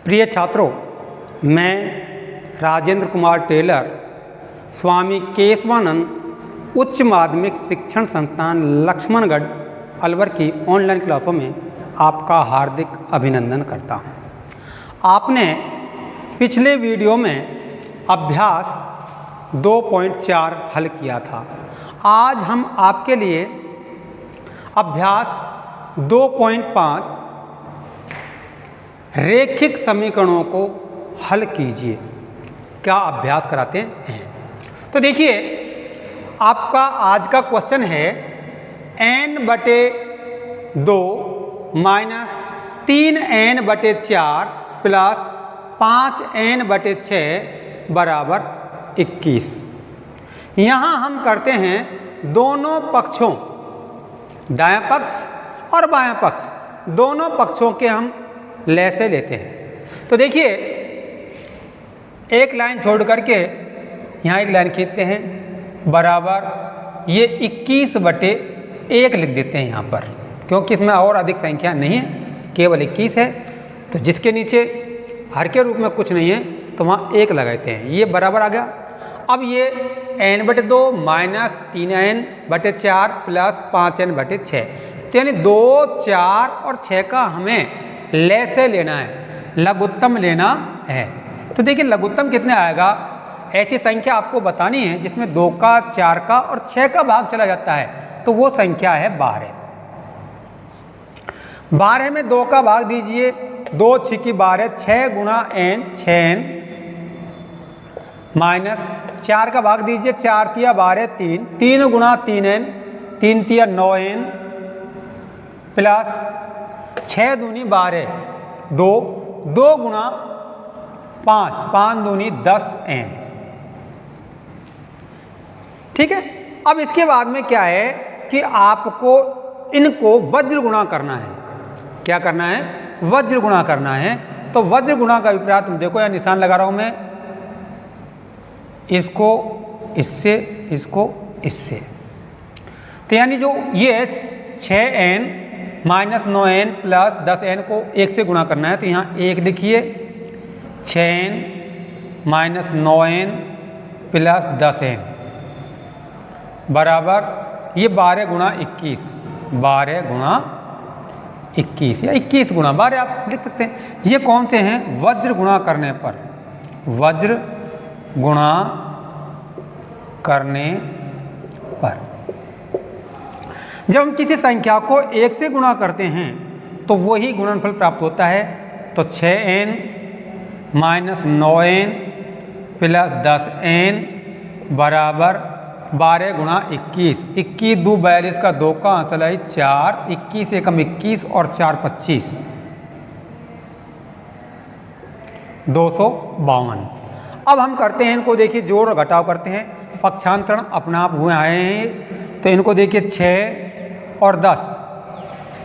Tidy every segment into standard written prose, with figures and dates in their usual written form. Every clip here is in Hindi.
प्रिय छात्रों, मैं राजेंद्र कुमार टेलर स्वामी केशवानंद उच्च माध्यमिक शिक्षण संस्थान लक्ष्मणगढ़ अलवर की ऑनलाइन क्लासों में आपका हार्दिक अभिनंदन करता हूं। आपने पिछले वीडियो में अभ्यास 2.4 हल किया था। आज हम आपके लिए अभ्यास 2.5 रेखिक समीकरणों को हल कीजिए क्या अभ्यास कराते हैं। तो देखिए, आपका आज का क्वेश्चन है n/2 minus 3n/4 plus 5n/6 बराबर 21। यहाँ हम करते हैं दोनों पक्षों, दायां पक्ष और बायां पक्ष, दोनों पक्षों के हम लैसे लेते हैं। तो देखिए, एक लाइन छोड़ करके यहाँ एक लाइन खींचते हैं, बराबर ये 21/1 लिख देते हैं यहाँ पर, क्योंकि इसमें और अधिक संख्या नहीं है, केवल 21 है। तो जिसके नीचे हर के रूप में कुछ नहीं है तो वहाँ 1 लगाते हैं, ये बराबर आ गया। अब ये n/2 minus 3n/4 plus 5n/6, तो यानी 2, 4 और 6 का हमें लैसे लेना है, लघुत्तम लेना है। तो देखिए, लघुत्तम कितने आएगा, ऐसी संख्या आपको बतानी है जिसमें 2 का, 4 का और 6 का भाग चला जाता है, तो वो संख्या है 12। 12 में 2 का भाग दीजिए, 2 × 6 = 12, 6 × n 6n माइनस 4 का भाग दीजिए, 4 × 12 3, 3 × 3n 3 × 9n प्लस 6 दूनी 12 2, 2 × 5 5 दूनी 10n। ठीक है। अब इसके बाद में क्या है कि आपको इनको वज्र गुणा करना है। क्या करना है? वज्र गुणा करना है। तो वज्र गुणा का विपरीत तुम देखो, यहाँ निशान लगा रहा हूं मैं, इसको इससे, इसको इससे। तो यानी जो ये 6n minus 9n plus 10n को 1 से गुणा करना है, तो यहाँ 1 लिखिए, 6n minus 9n plus 10n बराबर ये 12 × 21, 12 × 21 या 21 × 12 आप लिख सकते हैं। ये कौन से हैं? वज्र गुणा करने पर, वज्र गुणा करने पर। जब हम किसी संख्या को 1 से गुणा करते हैं तो वही गुणनफल प्राप्त होता है। तो 6n minus 9n plus 10n बराबर 12 × 21, 21 2 42 का 2 का आंसर है 4, 21 एकम 21 और 4 25, 252। अब हम करते हैं इनको, देखिए जोड़ और घटाव करते हैं, पक्षांतरण अपना आप हुए आए हैं। तो इनको देखिए 6 और 10,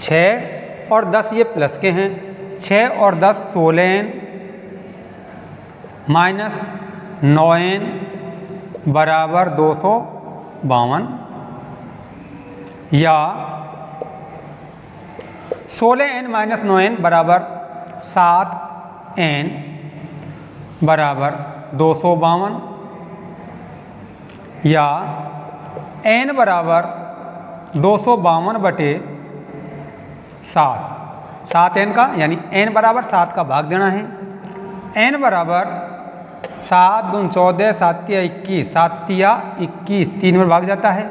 6 और 10 ये प्लस के हैं, 6 और 10 16n माइनस 9n बराबर 252, या 16n माइनस 9n बराबर 7n बराबर 252, या n बराबर 252/7, 7n का, यानी n बराबर 7 का भाग देना है। n बराबर 7 दून 14, 7 × 21, 7 × 21, 3 में भाग जाता है,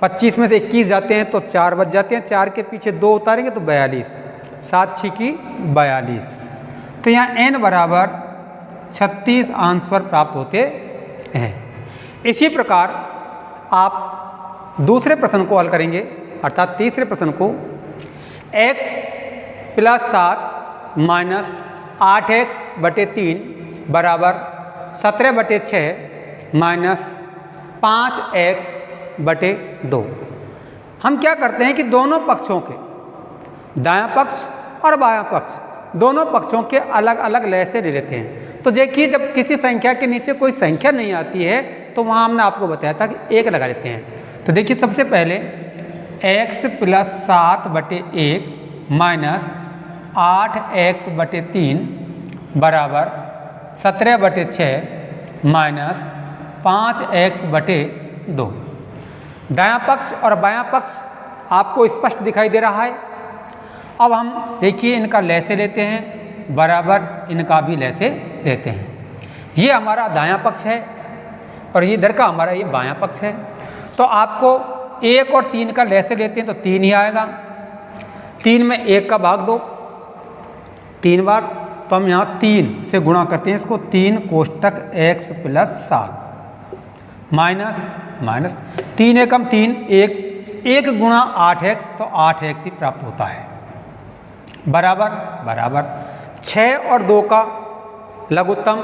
25 में से 21 जाते हैं तो 4 बच जाते हैं, 4 के पीछे 2 उतारेंगे तो 42, 7 × 6 = 42। तो यहाँ n बराबर 36 आंसर प्राप्त होते हैं। इसी प्रकार आप दूसरे प्रश्न को हल करेंगे, अर्थात तीसरे प्रश्न को, x प्लस 7 माइनस 8x/3 बराबर 17/6 माइनस 5x/2। हम क्या करते हैं कि दोनों पक्षों के, दायां पक्ष और बायां पक्ष, दोनों पक्षों के अलग अलग लैसे ले लेते हैं। तो देखिए, जब किसी संख्या के नीचे कोई संख्या नहीं आती है तो वहाँ हमने आपको बताया था कि 1 लगा लेते हैं। तो देखिए, सबसे पहले x प्लस 7/1 माइनस 8x/3 बराबर 17/6 माइनस 5x/2। दायां पक्ष और बायां पक्ष आपको स्पष्ट दिखाई दे रहा है। अब हम देखिए इनका लैसे लेते हैं, बराबर इनका भी लैसे लेते हैं। ये हमारा दायां पक्ष है और ये इधर का हमारा ये बायां पक्ष है। तो आपको 1 और 3 का लैसे लेते हैं तो 3 ही आएगा। 3 में 1 का भाग दो 3 बार, तो हम यहाँ 3 से गुणा करते हैं इसको। 3 कोष्टक x + 7 माइनस 3 एकम 3 1 गुणा 8x, तो 8x ही प्राप्त होता है। बराबर 6 और 2 का लघुत्तम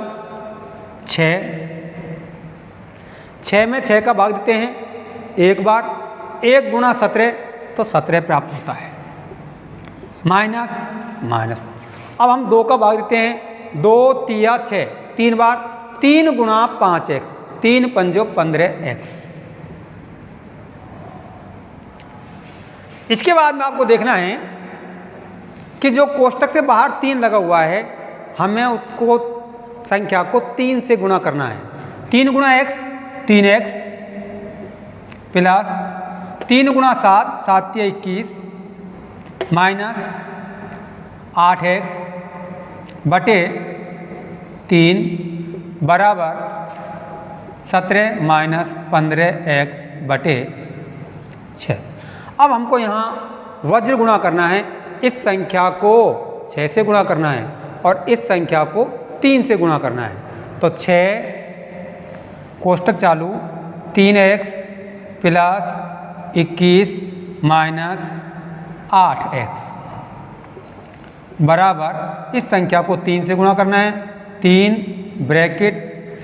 6 में 6 का भाग देते हैं 1 बार। 1 गुणा 17, तो 17 प्राप्त होता है। माइनस अब हम 2 का भाग देते हैं 2 तिया 6 3 बार। 3 गुणा 5x, 3 पंजो 15x। इसके बाद में आपको देखना है कि जो कोष्टक से बाहर 3 लगा हुआ है, हमें उसको संख्या को 3 से गुणा करना है। 3 गुणा x 3x प्लस 3 गुणा 7 7 या 21 माइनस 8x बटे 3 बराबर 17 माइनस 15x बटे 6। अब हमको यहाँ वज्र गुणा करना है। इस संख्या को 6 से गुणा करना है और इस संख्या को 3 से गुणा करना है। तो 6 कोष्टक चालू 3x प्लस 21 माइनस 8x बराबर इस संख्या को 3 से गुणा करना है। 3 ब्रैकेट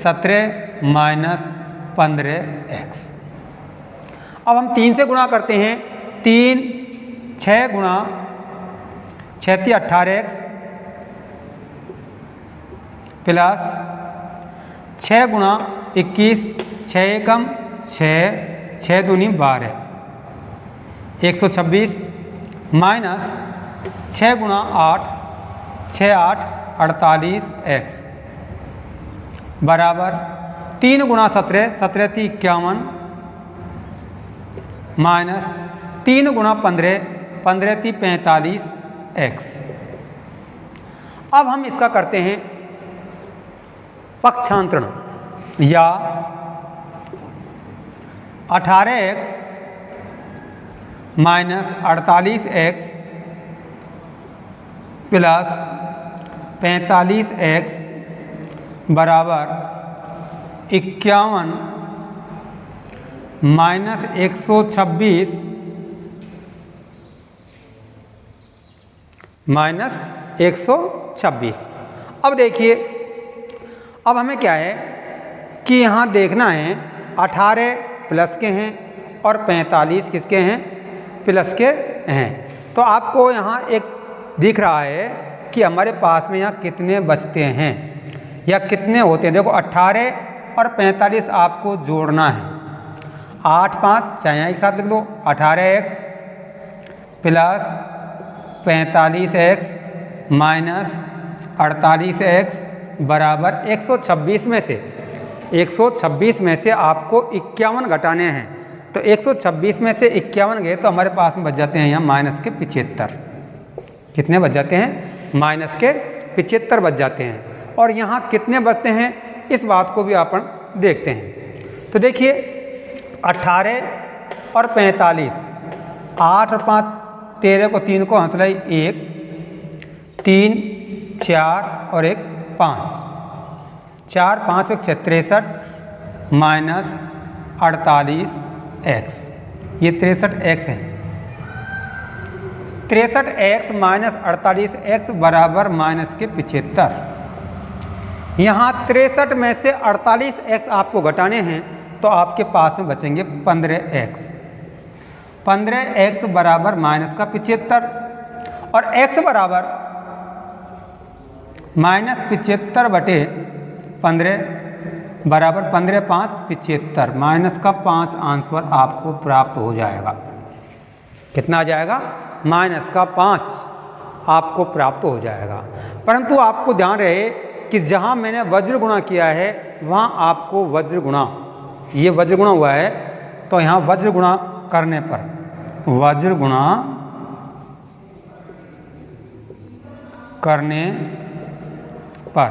17 माइनस 15x। अब हम 3 से गुणा करते हैं। 3 6 गुणा 6 18x प्लस 6 गुणा 21 6 एकम 6 दूनी 12 126 माइनस 6 गुणा 8 6 8 48x बराबर 3 गुणा 17 17 × 51 माइनस 3 गुणा 15 15 × 45x। अब हम इसका करते हैं पक्षांतरण, या 18x minus 48x plus 45x बराबर 51 माइनस 126 माइनस 126। अब देखिए, अब हमें क्या है कि यहाँ देखना है 18 प्लस के हैं और 45 किसके हैं, प्लस के हैं। तो आपको यहाँ एक दिख रहा है कि हमारे पास में यहाँ कितने बचते हैं या कितने होते हैं। देखो 18 और 45 आपको जोड़ना है। 8 5 चाहे यहाँ एक साथ लिख लो, 18x plus 45x minus 48x बराबर 126 में से आपको 51 घटाने हैं। तो 126 में से 51 गए तो हमारे पास में बच जाते हैं यहाँ माइनस के 75। कितने बच जाते हैं, माइनस के 75 बच जाते हैं। और यहाँ कितने बचते हैं इस बात को भी अपन देखते हैं। तो देखिए 18 और 45, 8 और 5 13 को 3 को हंस लाई 1 3 4 और 1 5 4 5 और 6 63 माइनस 48x। ये 63x है। 63x माइनस 48x बराबर माइनस के 75। यहाँ 63 में से 48x आपको घटाने हैं तो आपके पास में बचेंगे 15x। 15x बराबर माइनस का 75 और x बराबर माइनस 75 बटे 15 बराबर 15 5 75 माइनस का 5 आंसर आपको प्राप्त हो जाएगा। कितना आ जाएगा, माइनस का 5 आपको प्राप्त हो जाएगा। परंतु आपको ध्यान रहे कि जहाँ मैंने वज्र गुणा किया है वहाँ आपको वज्र गुणा, ये वज्र गुणा हुआ है, तो यहाँ वज्र गुणा करने पर, वज्र गुणा करने पर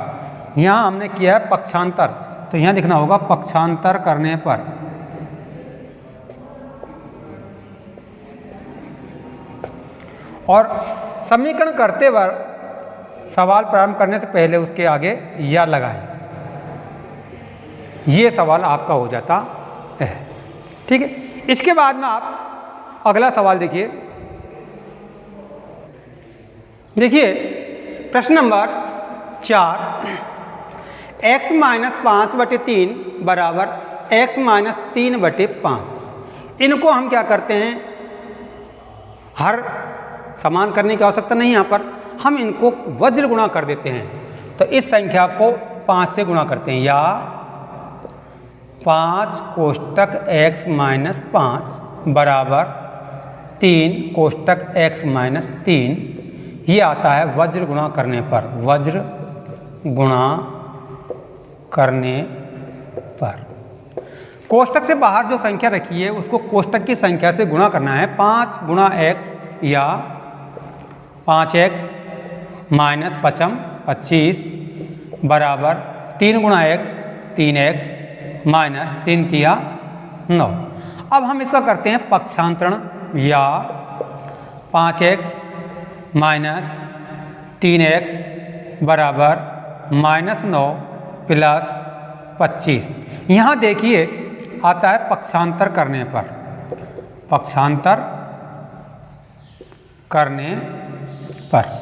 यहाँ हमने किया है पक्षांतर, तो यहाँ लिखना होगा पक्षांतर करने पर। और समीकरण करते वक्त सवाल प्रारंभ करने से पहले उसके आगे या लगाएं, ये सवाल आपका हो जाता है। ठीक है, इसके बाद में आप अगला सवाल देखिए। प्रश्न नंबर 4, x माइनस 5/3 बराबर x माइनस 3/5। इनको हम क्या करते हैं, हर समान करने की आवश्यकता नहीं, यहाँ पर हम इनको वज्र गुणा कर देते हैं। तो इस संख्या को 5 से गुणा करते हैं, या 5 कोष्टक x माइनस 5 बराबर 3 कोष्टक x माइनस 3, ये आता है वज्र गुणा करने पर, वज्र गुणा करने पर। कोष्टक से बाहर जो संख्या रखी है उसको कोष्टक की संख्या से गुणा करना है। 5 गुणा x या 5x माइनस 25 बराबर 3 गुणा x 3x माइनस 3 तिया 9। अब हम इसका करते हैं पक्षांतरण, या 5x माइनस 3x बराबर -9 प्लस 25। यहाँ देखिए आता है पक्षांतर करने पर, पक्षांतर करने पर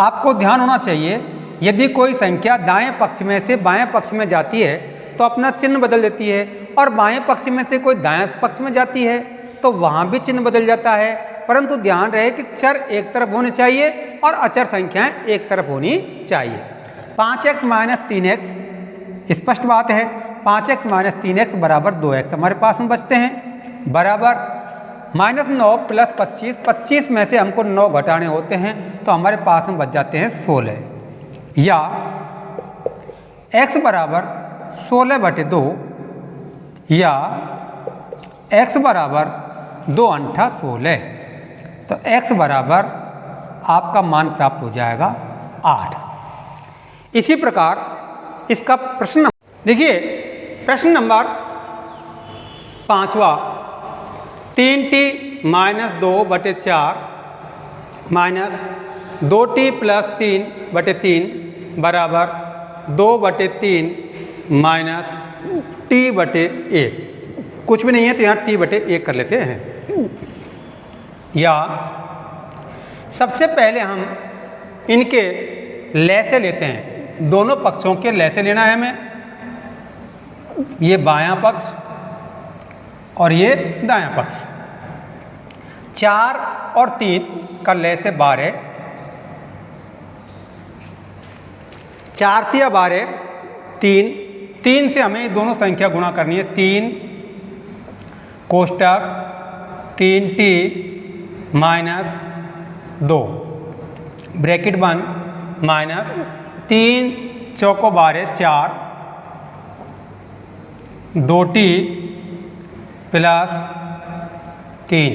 आपको ध्यान होना चाहिए, यदि कोई संख्या दाएं पक्ष में से बाएं पक्ष में जाती है तो अपना चिन्ह बदल देती है, और बाएं पक्ष में से कोई दाएं पक्ष में जाती है तो वहाँ भी चिन्ह बदल जाता है। परंतु ध्यान रहे कि चर एक तरफ होने चाहिए और अचर संख्याएं एक तरफ होनी चाहिए। 5x माइनस 3x स्पष्ट बात है, 5x माइनस 3x बराबर 2x हमारे पास में बचते हैं, बराबर -9 प्लस 25, 25 में से हमको 9 घटाने होते हैं तो हमारे पास में बच जाते हैं 16, या x बराबर 16/2, या x बराबर 2 अंठा 16, तो x बराबर आपका मान प्राप्त हो जाएगा 8। इसी प्रकार इसका प्रश्न देखिए, प्रश्न नंबर 5वां, 3t minus 2/4 minus 2t plus 3/3 बराबर 2/3 माइनस t/1। कुछ भी नहीं है तो यहाँ t/1 कर लेते हैं। या सबसे पहले हम इनके लैसे लेते हैं, दोनों पक्षों के लैसे लेना है हमें। ये बायां पक्ष और ये दायां पक्ष। 4 और 3 का लैसे 12, 4 तिया 12, 3 से हमें दोनों संख्या गुणा करनी है। 3 कोष्टक 3t माइनस 2 ब्रैकेट बंद माइनस 3 चौको 12 4 2t प्लस 3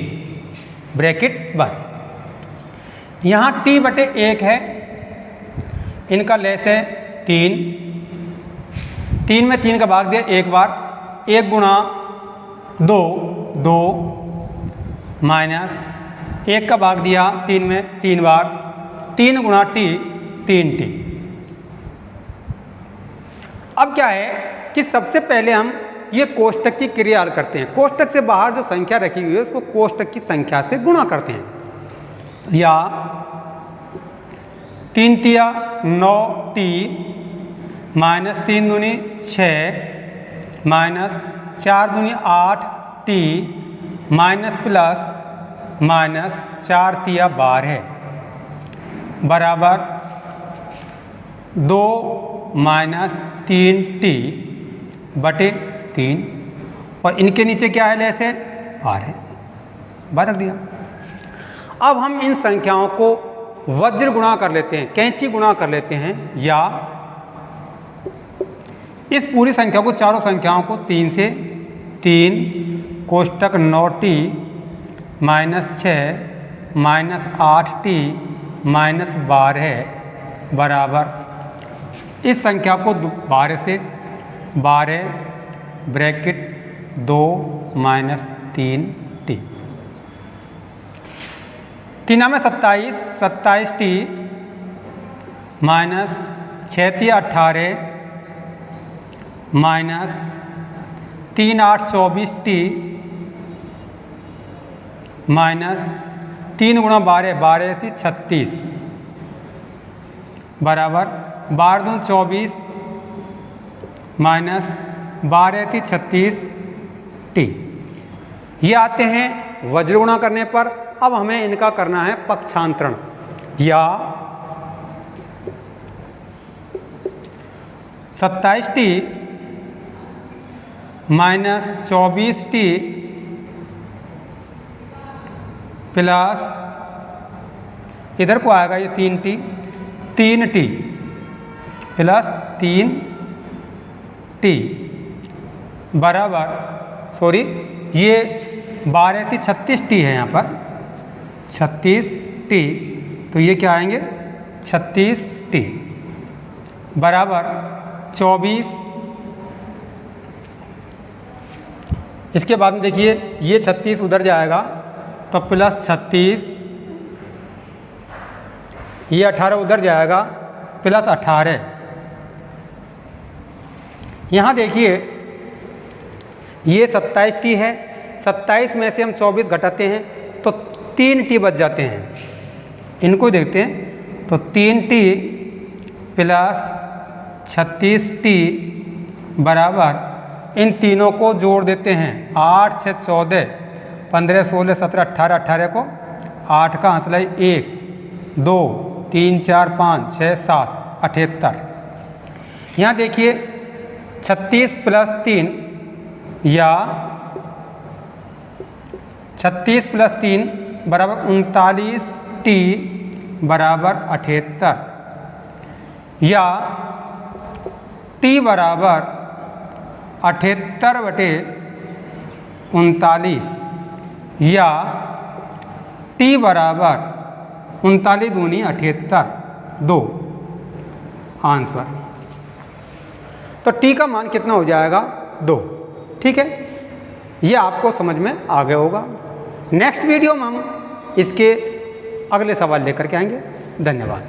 ब्रैकेट बंद। यहाँ t/1 है, इनका लेस है 3, 3 में 3 का भाग दिया एक बार, 1 गुणा 2 2 माइनस 1 का भाग दिया 3 में 3 बार, 3 गुणा t 3t। अब क्या है कि सबसे पहले हम ये कोष्टक की क्रिया हल करते हैं। कोष्टक से बाहर जो संख्या रखी हुई है उसको कोष्टक की संख्या से गुणा करते हैं। या 3 तिया 9t माइनस 3 दूनी 6 माइनस 4 दूनी 8t माइनस प्लस माइनस 4 तिया 12 बराबर 2 माइनस 3t बटे 3, और इनके नीचे क्या है ऐसे 12 रख दिया। अब हम इन संख्याओं को वज्र गुणा कर लेते हैं, कैंची गुणा कर लेते हैं, या इस पूरी संख्या को, चारों संख्याओं को 3 से 3 कोष्टक 9t -6 -8t -12 बराबर इस संख्या को 12 से 12 ब्रैकेट 2 -3t, 3 में 27, 27t -6 18 -3 8 24t -3 गुणा 12 12 थी 36 बराबर 12 दूनी 24 -12 थी 36t। ये आते हैं वज्र गुणा करने पर। अब हमें इनका करना है पक्षांतरण, या 27t -24t प्लस इधर को आएगा ये 3t, 3t प्लस 3t बराबर, सॉरी ये 12 थी 36t है यहाँ पर 36t, तो ये क्या आएंगे 36t बराबर 24। इसके बाद में देखिए ये 36 उधर जाएगा तो प्लस 36, ये 18 उधर जाएगा प्लस 18। यहाँ देखिए ये 27t है, 27 में से हम 24 घटाते हैं तो 3t बच जाते हैं। इनको देखते हैं तो 3t प्लस 36t बराबर इन तीनों को जोड़ देते हैं, 8 6 14 15 16 17 18, 18 को 8 का हंसला 1 2 3 4 5 6 7 78। यहाँ देखिए 36 प्लस 3 या 36 प्लस 3 बराबर 39t बराबर 78, या t बराबर 78/39, या t बराबर 39 दूनी 78 2 आंसर। तो t का मान कितना हो जाएगा 2। ठीक है, ये आपको समझ में आ गया होगा। नेक्स्ट वीडियो में हम इसके अगले सवाल लेकर के आएंगे। धन्यवाद।